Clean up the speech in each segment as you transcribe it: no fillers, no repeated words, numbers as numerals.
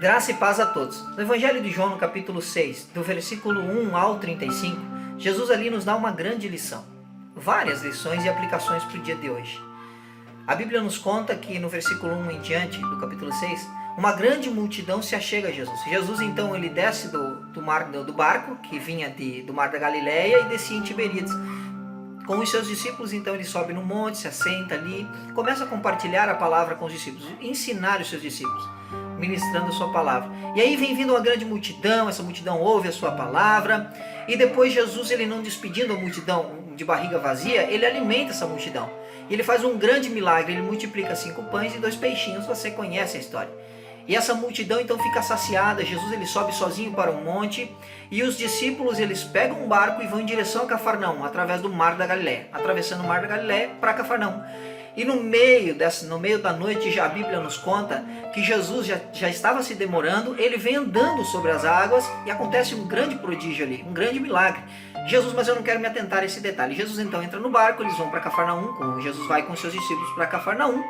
Graça e paz a todos. No Evangelho de João, no capítulo 6, do versículo 1 ao 35, Jesus ali nos dá uma grande lição. Várias lições e aplicações para o dia de hoje. A Bíblia nos conta que no versículo 1 em diante, do capítulo 6, uma grande multidão se achega a Jesus. Jesus então ele desce do barco, que vinha do mar da Galileia, e descia em Tiberíades. Com os seus discípulos, então, ele sobe no monte, se assenta ali, começa a compartilhar a palavra com os discípulos, ensinar os seus discípulos, ministrando a sua palavra. E aí vem vindo uma grande multidão, essa multidão ouve a sua palavra, e depois Jesus, ele não despedindo a multidão de barriga vazia, ele alimenta essa multidão. E ele faz um grande milagre, ele multiplica 5 pães e 2 peixinhos, você conhece a história. E essa multidão então fica saciada. Jesus ele sobe sozinho para um monte e os discípulos eles pegam um barco e vão em direção a Cafarnaum, através do mar da Galileia, atravessando o mar da Galileia para Cafarnaum. E no meio da noite, já a Bíblia nos conta que Jesus já estava se demorando, ele vem andando sobre as águas e acontece um grande prodígio ali, um grande milagre. Jesus, mas eu não quero me atentar a esse detalhe. Jesus então entra no barco, eles vão para Cafarnaum, Jesus vai com seus discípulos para Cafarnaum.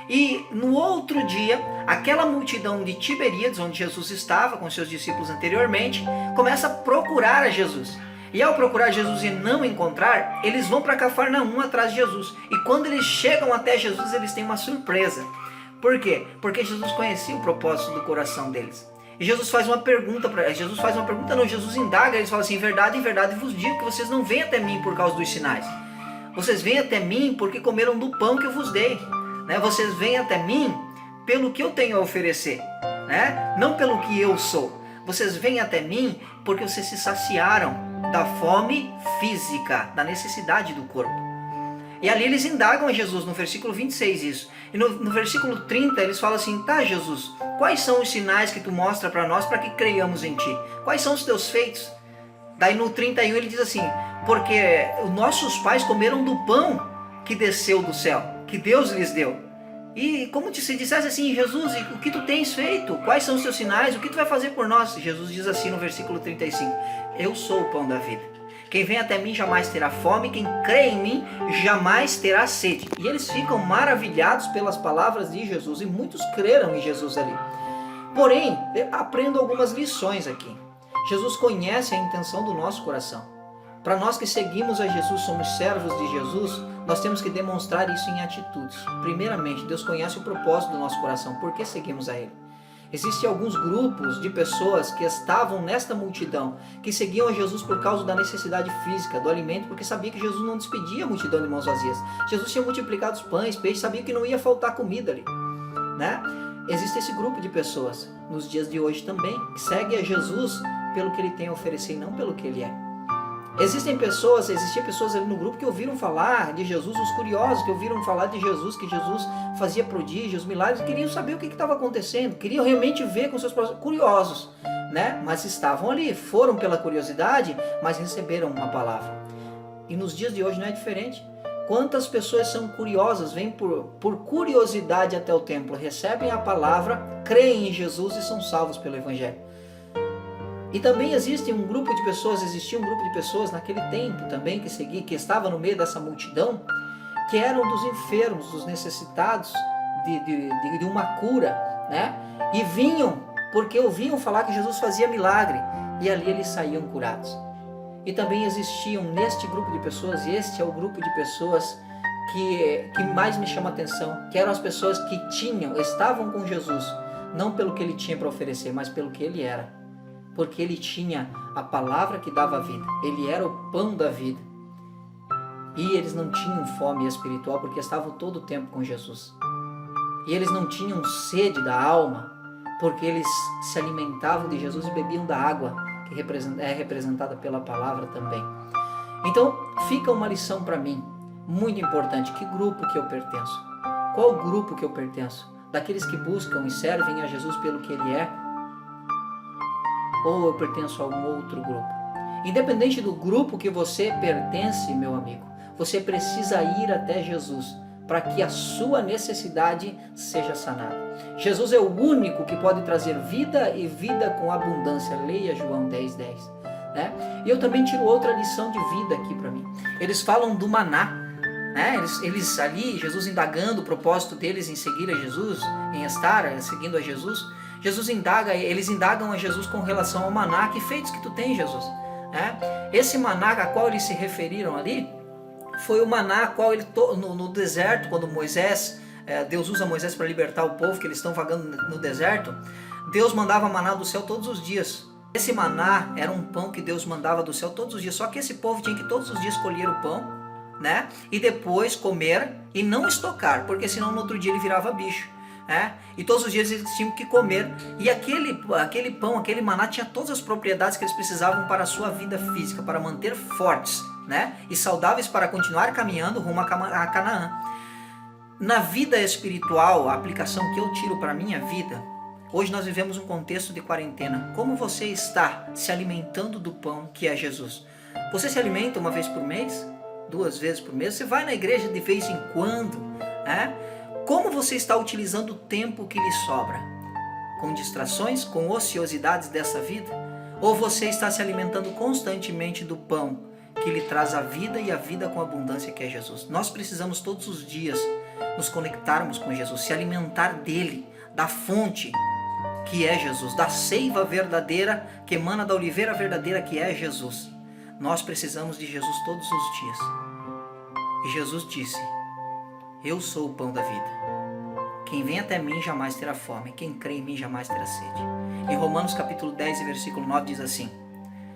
E no outro dia, aquela multidão de Tiberíades, onde Jesus estava com seus discípulos anteriormente, começa a procurar a Jesus. E ao procurar Jesus e não encontrar, eles vão para Cafarnaum atrás de Jesus. E quando eles chegam até Jesus, eles têm uma surpresa. Por quê? Porque Jesus conhecia o propósito do coração deles. E Jesus faz uma pergunta para eles. Jesus indaga, eles falam assim: em verdade vos digo que vocês não vêm até mim por causa dos sinais. Vocês vêm até mim porque comeram do pão que eu vos dei. Vocês vêm até mim pelo que eu tenho a oferecer, não pelo que eu sou. Vocês vêm até mim porque vocês se saciaram da fome física, da necessidade do corpo. E ali eles indagam a Jesus, no versículo 26 isso. E no versículo 30 eles falam assim: tá, Jesus, quais são os sinais que tu mostra para nós para que creiamos em ti? Quais são os teus feitos? Daí no 31 ele diz assim: porque os nossos pais comeram do pão que desceu do céu, que Deus lhes deu. E como se dissesse assim: Jesus, o que tu tens feito? Quais são os teus sinais? O que tu vai fazer por nós? Jesus diz assim no versículo 35: eu sou o pão da vida. Quem vem até mim jamais terá fome, quem crê em mim jamais terá sede. E eles ficam maravilhados pelas palavras de Jesus, e muitos creram em Jesus ali. Porém, aprendo algumas lições aqui. Jesus conhece a intenção do nosso coração. Para nós que seguimos a Jesus, somos servos de Jesus, nós temos que demonstrar isso em atitudes. Primeiramente, Deus conhece o propósito do nosso coração, por que seguimos a Ele. Existem alguns grupos de pessoas que estavam nesta multidão, que seguiam a Jesus por causa da necessidade física, do alimento, porque sabia que Jesus não despedia a multidão de mãos vazias. Jesus tinha multiplicado os pães, peixes, sabia que não ia faltar comida ali. Existe esse grupo de pessoas, nos dias de hoje também, que segue a Jesus pelo que Ele tem a oferecer e não pelo que Ele é. Existiam pessoas ali no grupo que ouviram falar de Jesus, os curiosos que ouviram falar de Jesus, que Jesus fazia prodígios, milagres, queriam saber o que estava acontecendo, queriam realmente ver com seus próprios curiosos, mas estavam ali, foram pela curiosidade, mas receberam uma palavra. E nos dias de hoje não é diferente. Quantas pessoas são curiosas, vêm por curiosidade até o templo, recebem a palavra, creem em Jesus e são salvos pelo Evangelho. E também existia um grupo de pessoas naquele tempo também que estava no meio dessa multidão, que eram dos enfermos, dos necessitados de uma cura, E vinham porque ouviam falar que Jesus fazia milagre, e ali eles saíam curados. E também existiam neste grupo de pessoas, e este é o grupo de pessoas que mais me chama a atenção, que eram as pessoas que estavam com Jesus, não pelo que ele tinha para oferecer, mas pelo que ele era. Porque ele tinha a palavra que dava vida. Ele era o pão da vida. E eles não tinham fome espiritual porque estavam todo o tempo com Jesus. E eles não tinham sede da alma porque eles se alimentavam de Jesus e bebiam da água, que é representada pela palavra também. Então, fica uma lição para mim, muito importante. Que grupo que eu pertenço? Qual grupo que eu pertenço? Daqueles que buscam e servem a Jesus pelo que Ele é? Ou eu pertenço a um outro grupo? Independente do grupo que você pertence, meu amigo, você precisa ir até Jesus para que a sua necessidade seja sanada. Jesus é o único que pode trazer vida e vida com abundância. Leia João 10:10. E eu também tiro outra lição de vida aqui para mim. Eles falam do maná. Eles ali, Jesus indagando o propósito deles em seguir a Jesus, em estar seguindo a Jesus, Eles indagam a Jesus com relação ao maná. Que feitos que tu tens, Jesus? Esse maná a qual eles se referiram ali foi o maná a qual no deserto, quando Deus usa Moisés para libertar o povo, que eles estão vagando no deserto. Deus mandava maná do céu todos os dias. Esse maná era um pão que Deus mandava do céu todos os dias. Só que esse povo tinha que todos os dias colher o pão, e depois comer e não estocar, porque senão no outro dia ele virava bicho. E todos os dias eles tinham que comer. E aquele pão, aquele maná tinha todas as propriedades que eles precisavam para a sua vida física, para manter fortes, e saudáveis para continuar caminhando rumo a Canaã. Na vida espiritual, a aplicação que eu tiro para a minha vida, hoje nós vivemos um contexto de quarentena. Como você está se alimentando do pão que é Jesus? Você se alimenta uma vez por mês? 2 vezes por mês? Você vai na igreja de vez em quando? Como você está utilizando o tempo que lhe sobra? Com distrações, com ociosidades dessa vida? Ou você está se alimentando constantemente do pão que lhe traz a vida e a vida com abundância que é Jesus? Nós precisamos todos os dias nos conectarmos com Jesus, se alimentar dele, da fonte que é Jesus, da seiva verdadeira que emana da oliveira verdadeira que é Jesus. Nós precisamos de Jesus todos os dias. E Jesus disse: eu sou o pão da vida. Quem vem até mim jamais terá fome, quem crê em mim jamais terá sede. Em Romanos capítulo 10, versículo 9 diz assim: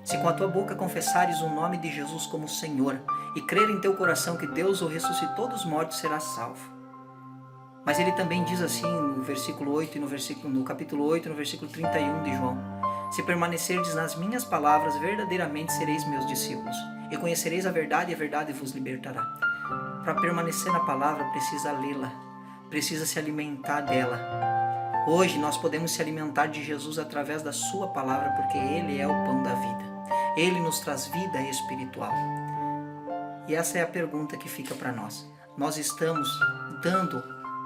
se com a tua boca confessares o nome de Jesus como Senhor e crer em teu coração que Deus o ressuscitou dos mortos, serás salvo. Mas ele também diz assim no versículo 8 e no capítulo 8, no versículo 31 de João: se permanecerdes nas minhas palavras, verdadeiramente sereis meus discípulos, e conhecereis a verdade vos libertará. Para permanecer na palavra, precisa lê-la, precisa se alimentar dela. Hoje nós podemos se alimentar de Jesus através da sua palavra, porque ele é o pão da vida. Ele nos traz vida espiritual. E essa é a pergunta que fica para nós. Nós estamos dando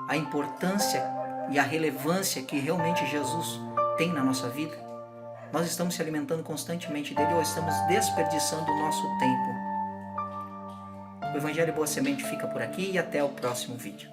a importância e a relevância que realmente Jesus tem na nossa vida? Nós estamos se alimentando constantemente dele ou estamos desperdiçando o nosso tempo? O Evangelho Boa Semente fica por aqui e até o próximo vídeo.